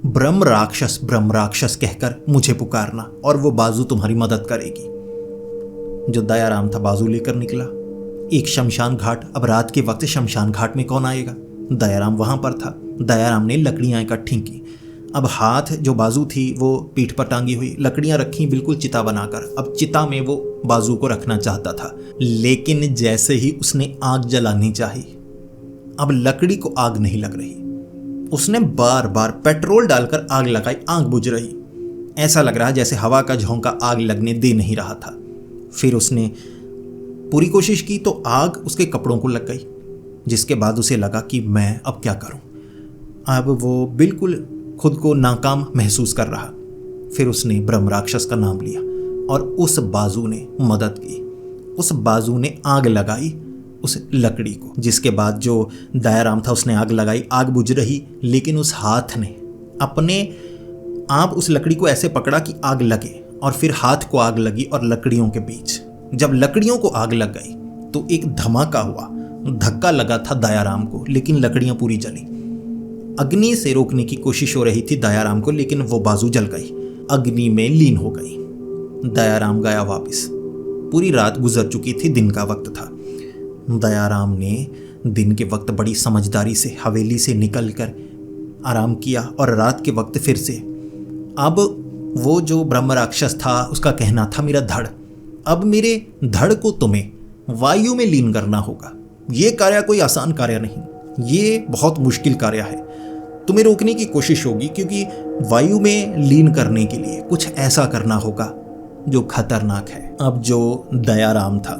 ब्रह्म राक्षस कहकर मुझे पुकारना और वो बाजू तुम्हारी मदद करेगी। जो दयाराम था बाजू लेकर निकला। एक शमशान घाट, अब रात के वक्त शमशान घाट में कौन आएगा। दयाराम वहां पर था। दयाराम ने लकड़ियां इकट्ठी की। अब हाथ जो बाजू थी वो पीठ पर टांगी हुई, लकड़ियां रखी बिल्कुल चिता बनाकर। अब चिता में वो बाजू को रखना चाहता था, लेकिन जैसे ही उसने आग जलानी चाही, अब लकड़ी को आग नहीं लग रही। उसने बार बार पेट्रोल डालकर आग लगाई, आग बुझ रही। ऐसा लग रहा जैसे हवा का झोंका आग लगने दे नहीं रहा था। फिर उसने पूरी कोशिश की तो आग उसके कपड़ों को लग गई, जिसके बाद उसे लगा कि मैं अब क्या करूं। अब वो बिल्कुल खुद को नाकाम महसूस कर रहा। फिर उसने ब्रह्म राक्षस का नाम लिया और उस बाजू ने मदद की। उस बाजू ने आग लगाई उस लकड़ी को, जिसके बाद जो दयाराम था उसने आग लगाई, आग बुझ रही, लेकिन उस हाथ ने अपने आप उस लकड़ी को ऐसे पकड़ा कि आग लगे, और फिर हाथ को आग लगी और लकड़ियों के बीच जब लकड़ियों को आग लग गई तो एक धमाका हुआ, धक्का लगा था दयाराम को, लेकिन लकड़ियां पूरी जली। अग्नि से रोकने की कोशिश हो रही थी दयाराम को, लेकिन वो बाजू जल गई, अग्नि में लीन हो गई। दयाराम गया वापस। पूरी रात गुजर चुकी थी, दिन का वक्त था। दयाराम ने दिन के वक्त बड़ी समझदारी से हवेली से निकलकर आराम किया और रात के वक्त फिर से। अब वो जो ब्रह्म राक्षस था उसका कहना था, मेरा धड़, अब मेरे धड़ को तुम्हें वायु में लीन करना होगा। ये कार्य कोई आसान कार्य नहीं, ये बहुत मुश्किल कार्य है। तुम्हें रोकने की कोशिश होगी, क्योंकि वायु में लीन करने के लिए कुछ ऐसा करना होगा जो खतरनाक है। अब जो दयाराम था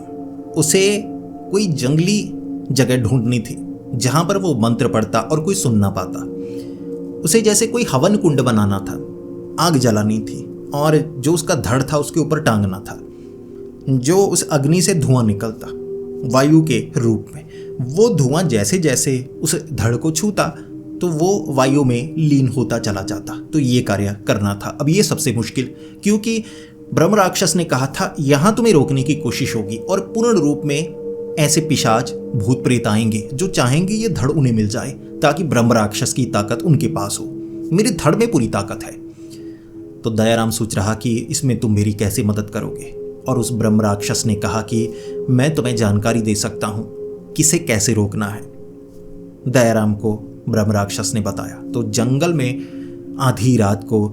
उसे कोई जंगली जगह ढूंढनी थी जहां पर वो मंत्र पढ़ता और कोई सुन ना पाता। उसे जैसे कोई हवन कुंड बनाना था, आग जलानी थी, और जो उसका धड़ था उसके ऊपर टांगना था। जो उस अग्नि से धुआं निकलता वायु के रूप में, वो धुआं जैसे जैसे उस धड़ को छूता तो वो वायु में लीन होता चला जाता। तो ये कार्य करना था। अब ये सबसे मुश्किल, क्योंकि ब्रह्म राक्षस ने कहा था यहां तुम्हें रोकने की कोशिश होगी और पूर्ण रूप में ऐसे पिशाच भूत प्रेत आएंगे जो चाहेंगे ये धड़ उन्हें मिल जाए, ताकि ब्रह्म राक्षस की ताकत उनके पास हो। मेरे धड़ में पूरी ताकत है। तो दयाराम सोच रहा कि इसमें तुम मेरी कैसे मदद करोगे। और उस ब्रह्म राक्षस ने कहा कि मैं तुम्हें जानकारी दे सकता हूं किसे कैसे रोकना है। दयाराम को ब्रह्म राक्षस ने बताया। तो जंगल में आधी रात को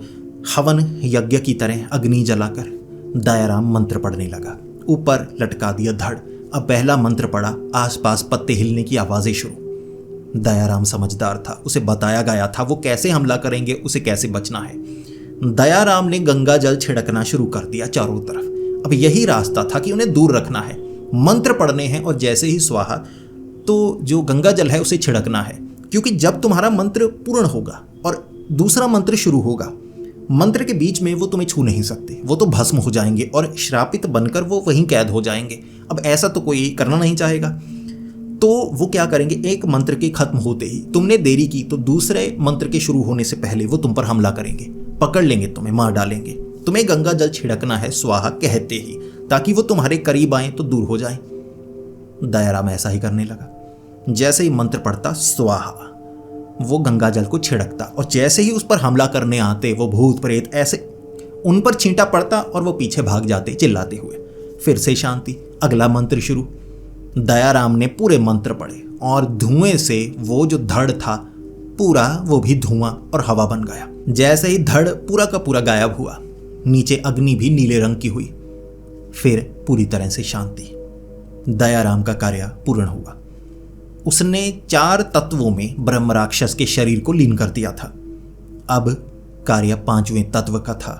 हवन यज्ञ की तरह अग्नि जलाकर दयाराम मंत्र पढ़ने लगा। ऊपर लटका दिया धड़। अब पहला मंत्र पढ़ा, आसपास पत्ते हिलने की आवाजें शुरू। दयाराम समझदार था, उसे बताया गया था वो कैसे हमला करेंगे, उसे कैसे बचना है। दयाराम ने गंगा जल छिड़कना शुरू कर दिया चारों तरफ। अब यही रास्ता था कि उन्हें दूर रखना है, मंत्र पढ़ने हैं, और जैसे ही स्वाहा तो जो गंगा जल है उसे छिड़कना है, क्योंकि जब तुम्हारा मंत्र पूर्ण होगा और दूसरा मंत्र शुरू होगा, मंत्र के बीच में वो तुम्हें छू नहीं सकते, वो तो भस्म हो जाएंगे और श्रापित बनकर वो वहीं कैद हो जाएंगे। अब ऐसा तो कोई करना नहीं चाहेगा। तो वो क्या करेंगे, एक मंत्र के खत्म होते ही, तुमने देरी की तो दूसरे मंत्र के शुरू होने से पहले वो तुम पर हमला करेंगे, पकड़ लेंगे, तुम्हें मार डालेंगे। तुम्हें गंगा जल छिड़कना है स्वाहा कहते ही, ताकि वो तुम्हारे करीब आए तो दूर हो जाए। दयाराम ऐसा ही करने लगा। जैसे ही मंत्र पढ़ता स्वाहा, वो गंगा जल को छिड़कता और जैसे ही उस पर हमला करने आते वो भूत प्रेत ऐसे उन पर छींटा पड़ता और वो पीछे भाग जाते चिल्लाते हुए। फिर से शांति। अगला मंत्र शुरू। दयाराम ने पूरे मंत्र पढ़े और धुएं से वो जो धड़ था पूरा वो भी धुआं और हवा बन गया। जैसे ही धड़ पूरा का पूरा गायब हुआ, नीचे अग्नि भी नीले रंग की हुई। फिर पूरी तरह से शांति। दयाराम का कार्य पूर्ण हुआ। उसने 4 तत्वों में ब्रह्म राक्षस के शरीर को लीन कर दिया था। अब कार्य 5वें तत्व का था।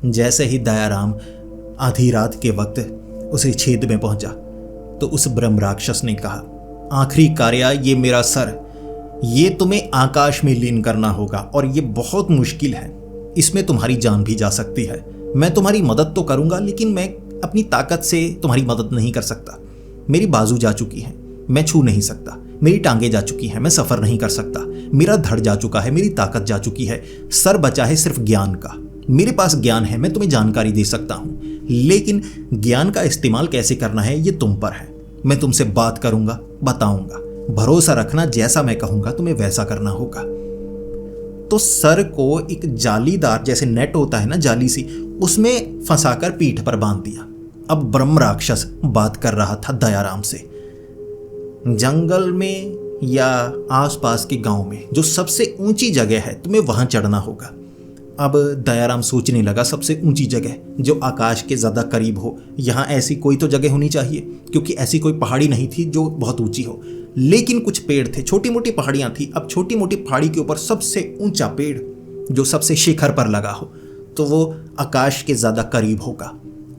जैसे ही दयाराम आधी रात के वक्त उसी छेद में पहुंचा तो उस ब्रह्म राक्षस ने कहा, आखिरी कार्य ये मेरा सर, ये तुम्हें आकाश में लीन करना होगा और ये बहुत मुश्किल है, इसमें तुम्हारी जान भी जा सकती है। मैं तुम्हारी मदद तो करूंगा लेकिन मैं अपनी ताकत से तुम्हारी मदद नहीं कर सकता। मेरी बाजू जा चुकी है, मैं छू नहीं सकता। मेरी टांगे जा चुकी हैं, मैं सफर नहीं कर सकता। मेरा धड़ जा चुका है, मेरी ताकत जा चुकी है। सर बचा है सिर्फ ज्ञान का। मेरे पास ज्ञान है, मैं तुम्हें जानकारी दे सकता हूं, लेकिन ज्ञान का इस्तेमाल कैसे करना है ये तुम पर है। मैं तुमसे बात करूंगा, बताऊंगा। भरोसा रखना, जैसा मैं कहूंगा तुम्हें वैसा करना होगा। तो सर को एक जालीदार, जैसे नेट होता है ना जाली सी, उसमें फंसाकर पीठ पर बांध दिया। अब ब्रह्म राक्षस बात कर रहा था दयाराम से। जंगल में या आसपास के गांव में जो सबसे ऊंची जगह है तुम्हें वहां चढ़ना होगा। अब दयाराम सोचने लगा, सबसे ऊंची जगह जो आकाश के ज़्यादा करीब हो। यहाँ ऐसी कोई तो जगह होनी चाहिए, क्योंकि ऐसी कोई पहाड़ी नहीं थी जो बहुत ऊंची हो, लेकिन कुछ पेड़ थे, छोटी मोटी पहाड़ियाँ थी। अब छोटी मोटी पहाड़ी के ऊपर सबसे ऊंचा पेड़ जो सबसे शिखर पर लगा हो तो वो आकाश के ज़्यादा करीब होगा।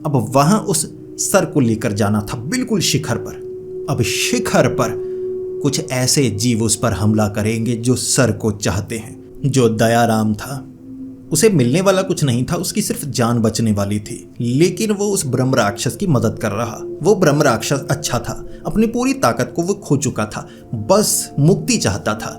अब वहाँ उस सर को लेकर जाना था, बिल्कुल शिखर पर। अब शिखर पर कुछ ऐसे जीव उस पर हमला करेंगे जो सर को चाहते हैं। जो दयाराम था उसे मिलने वाला कुछ नहीं था, उसकी सिर्फ जान बचने वाली थी, लेकिन वो उस ब्रह्म राक्षस की मदद कर रहा। वो ब्रह्म राक्षस अच्छा था, अपनी पूरी ताकत को वो खो चुका था, बस मुक्ति चाहता था।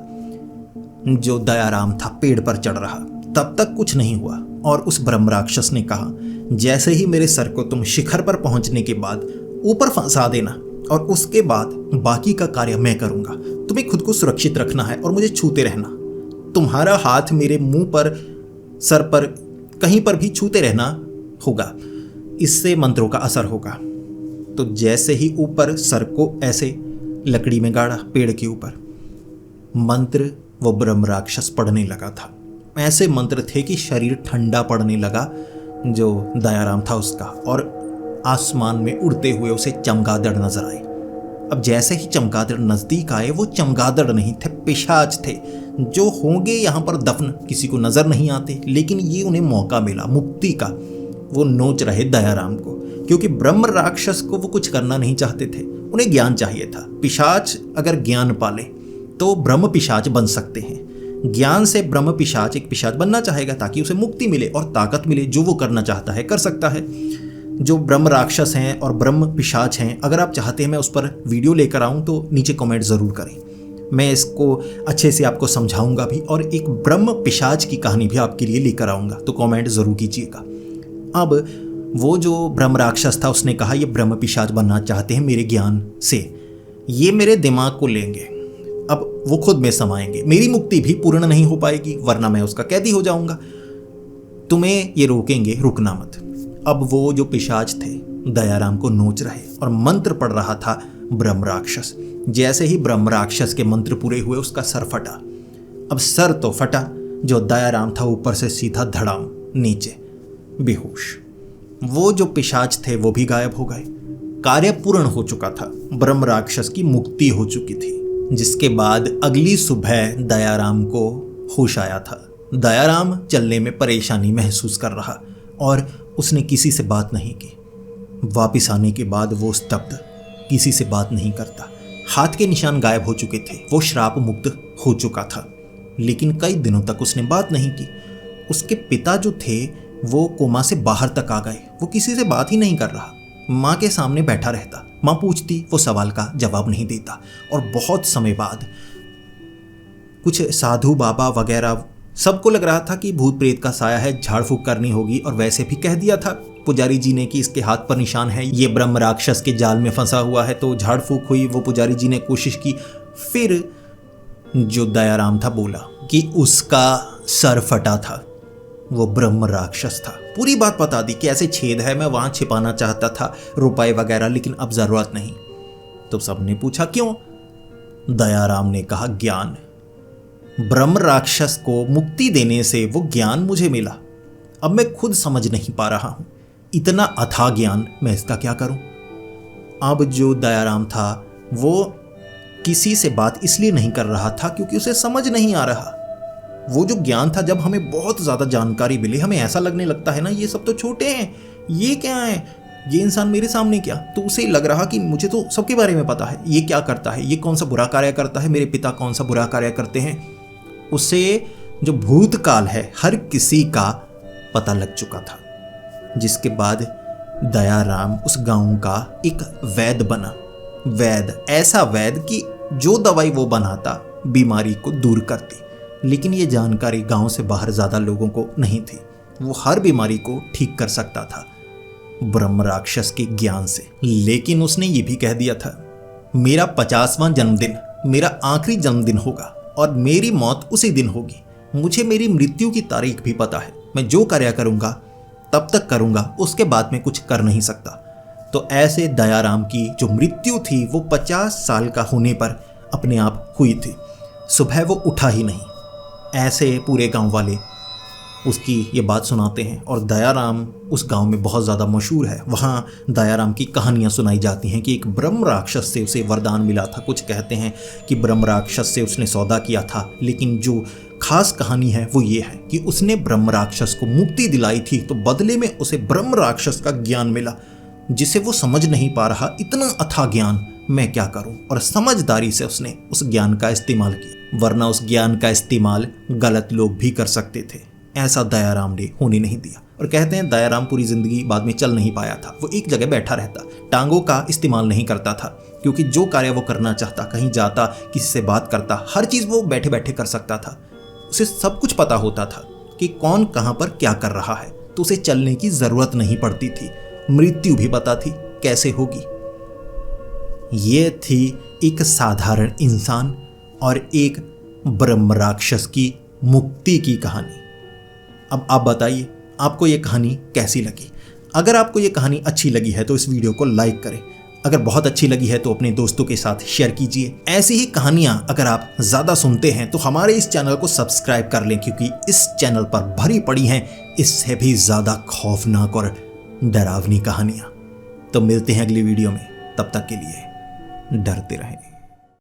जो दयाराम था पेड़ पर चढ़ रहा, तब तक कुछ नहीं हुआ और उस ब्रह्म राक्षस ने कहा, जैसे ही मेरे सर को तुम शिखर पर पहुंचने के बाद ऊपर फंसा देना और उसके बाद बाकी का कार्य मैं करूंगा। तुम्हें खुद को सुरक्षित रखना है और मुझे छूते रहना। तुम्हारा हाथ मेरे मुंह पर, सर पर, कहीं पर भी छूते रहना होगा, इससे मंत्रों का असर होगा। तो जैसे ही ऊपर सर को ऐसे लकड़ी में गाड़ा, पेड़ के ऊपर, मंत्र वो ब्रह्म राक्षस पढ़ने लगा था। ऐसे मंत्र थे कि शरीर ठंडा पड़ने लगा जो दयाराम था उसका, और आसमान में उड़ते हुए उसे चमगादड़ नजर आए। अब जैसे ही चमगादड़ नजदीक आए, वो चमगादड़ नहीं थे, पिशाच थे, जो होंगे यहाँ पर दफन, किसी को नजर नहीं आते, लेकिन ये उन्हें मौका मिला मुक्ति का। वो नोच रहे दयाराम को, क्योंकि ब्रह्म राक्षस को वो कुछ करना नहीं चाहते थे, उन्हें ज्ञान चाहिए था। पिशाच अगर ज्ञान पाले तो ब्रह्म पिशाच बन सकते हैं। ज्ञान से ब्रह्म पिशाच एक पिशाच बनना चाहेगा ताकि उसे मुक्ति मिले और ताकत मिले। जो वो करना चाहता है कर सकता है। जो ब्रह्म राक्षस हैं और ब्रह्म पिशाच हैं, अगर आप चाहते हैं मैं उस पर वीडियो लेकर आऊं तो नीचे कमेंट ज़रूर करें। मैं इसको अच्छे से आपको समझाऊंगा भी, और एक ब्रह्म पिशाच की कहानी भी आपके लिए लेकर आऊंगा, तो कमेंट ज़रूर कीजिएगा। अब वो जो ब्रह्म राक्षस था उसने कहा, ये ब्रह्म पिशाच बनना चाहते हैं मेरे ज्ञान से, ये मेरे दिमाग को लेंगे, अब वो खुद में समाएंगे, मेरी मुक्ति भी पूर्ण नहीं हो पाएगी, वरना मैं उसका कैदी हो जाऊंगा। तुम्हें ये रोकेंगे, रुकना मत। अब वो जो पिशाच थे दयाराम को नोच रहे और मंत्र पढ़ रहा था ब्रह्म राक्षस। जैसे ही ब्रह्म राक्षस के मंत्र पूरे हुए, उसका सर फटा। अब सर तो फटा, जो दयाराम था ऊपर से सीधा धड़ाम नीचे, बेहोश। वो जो पिशाच थे वो भी गायब हो गए। कार्य पूर्ण हो चुका था, ब्रह्म राक्षस की मुक्ति हो चुकी थी। जिसके बाद अगली सुबह दयाराम को होश आया था। दयाराम चलने में परेशानी महसूस कर रहा और उसने किसी से बात नहीं की। वापिस आने के बाद वो स्तब्ध, किसी से बात नहीं करता। हाथ के निशान गायब हो चुके थे, वो श्राप मुक्त हो चुका था, लेकिन कई दिनों तक उसने बात नहीं की। उसके पिता जो थे वो कोमा से बाहर तक आ गए। वो किसी से बात ही नहीं कर रहा, माँ के सामने बैठा रहता, माँ पूछती, वो सवाल का जवाब नहीं देता। और बहुत समय बाद कुछ साधु बाबा वगैरह सबको लग रहा था कि भूत प्रेत का साया है, झाड़ फूक करनी होगी, और वैसे भी कह दिया था पुजारी जी ने कि इसके हाथ पर निशान है, ये ब्रह्म राक्षस के जाल में फंसा हुआ है। तो झाड़ फूक हुई, वो पुजारी जी ने कोशिश की। फिर जो दयाराम था बोला कि उसका सर फटा था, वो ब्रह्म राक्षस था। पूरी बात बता दी कि ऐसे छेद है, मैं वहां छिपाना चाहता था रुपए वगैरह, लेकिन अब जरूरत नहीं। तो सबने पूछा क्यों? दयाराम ने कहा ज्ञान। ब्रह्म राक्षस को मुक्ति देने से वो ज्ञान मुझे मिला। अब मैं खुद समझ नहीं पा रहा हूं, इतना अथाह ज्ञान, मैं इसका क्या करूं? अब जो दयाराम था वो किसी से बात इसलिए नहीं कर रहा था क्योंकि उसे समझ नहीं आ रहा। वो जो ज्ञान था, जब हमें बहुत ज्यादा जानकारी मिले, हमें ऐसा लगने लगता है ना, ये सब तो छोटे हैं, ये क्या है, ये इंसान मेरे सामने क्या। तो उसे लग रहा कि मुझे तो सबके बारे में पता है, ये क्या करता है, ये कौन सा बुरा कार्य करता है, मेरे पिता कौन सा बुरा कार्य करते हैं। उसे जो भूतकाल है हर किसी का पता लग चुका था। जिसके बाद दयाराम उस गांव का एक वैद्य बना। वैद्य, ऐसा वैद्य कि जो दवाई वो बनाता बीमारी को दूर करती। लेकिन ये जानकारी गांव से बाहर ज्यादा लोगों को नहीं थी। वो हर बीमारी को ठीक कर सकता था ब्रह्म राक्षस के ज्ञान से। लेकिन उसने ये भी कह दिया था, मेरा 50वां जन्मदिन मेरा आखिरी जन्मदिन होगा और मेरी मौत उसी दिन होगी। मुझे मेरी मृत्यु की तारीख भी पता है। मैं जो कार्य करूंगा तब तक करूंगा, उसके बाद में कुछ कर नहीं सकता। तो ऐसे दयाराम की जो मृत्यु थी वो 50 साल का होने पर अपने आप हुई थी। सुबह वो उठा ही नहीं। ऐसे पूरे गांव वाले उसकी ये बात सुनाते हैं। और दयाराम उस गांव में बहुत ज़्यादा मशहूर है। वहाँ दयाराम की कहानियाँ सुनाई जाती हैं कि एक ब्रह्म राक्षस से उसे वरदान मिला था। कुछ कहते हैं कि ब्रह्म राक्षस से उसने सौदा किया था, लेकिन जो खास कहानी है वो ये है कि उसने ब्रह्म राक्षस को मुक्ति दिलाई थी, तो बदले में उसे ब्रह्म राक्षस का ज्ञान मिला जिसे वो समझ नहीं पा रहा। इतना अथाह ज्ञान, मैं क्या करूं? और समझदारी से उसने उस ज्ञान का इस्तेमाल किया, वरना उस ज्ञान का इस्तेमाल गलत लोग भी कर सकते थे। ऐसा दयाराम ने होने नहीं दिया। और कहते हैं दयाराम पूरी जिंदगी बाद में चल नहीं पाया था। वो एक जगह बैठा रहता, टांगों का इस्तेमाल नहीं करता था, क्योंकि जो कार्य वो करना चाहता, कहीं जाता, किसी से बात करता, हर चीज़ वो बैठे बैठे कर सकता था। उसे सब कुछ पता होता था कि कौन कहाँ पर क्या कर रहा है, तो उसे चलने की जरूरत नहीं पड़ती थी। मृत्यु भी पता थी कैसे होगी। ये थी एक साधारण इंसान और एक ब्रह्म राक्षस की मुक्ति की कहानी। अब आप बताइए आपको ये कहानी कैसी लगी? अगर आपको ये कहानी अच्छी लगी है तो इस वीडियो को लाइक करें। अगर बहुत अच्छी लगी है तो अपने दोस्तों के साथ शेयर कीजिए। ऐसी ही कहानियां अगर आप ज़्यादा सुनते हैं तो हमारे इस चैनल को सब्सक्राइब कर लें, क्योंकि इस चैनल पर भरी पड़ी हैं इससे भी ज़्यादा खौफनाक और डरावनी कहानियां। तो मिलते हैं अगली वीडियो में, तब तक के लिए डरते रहें।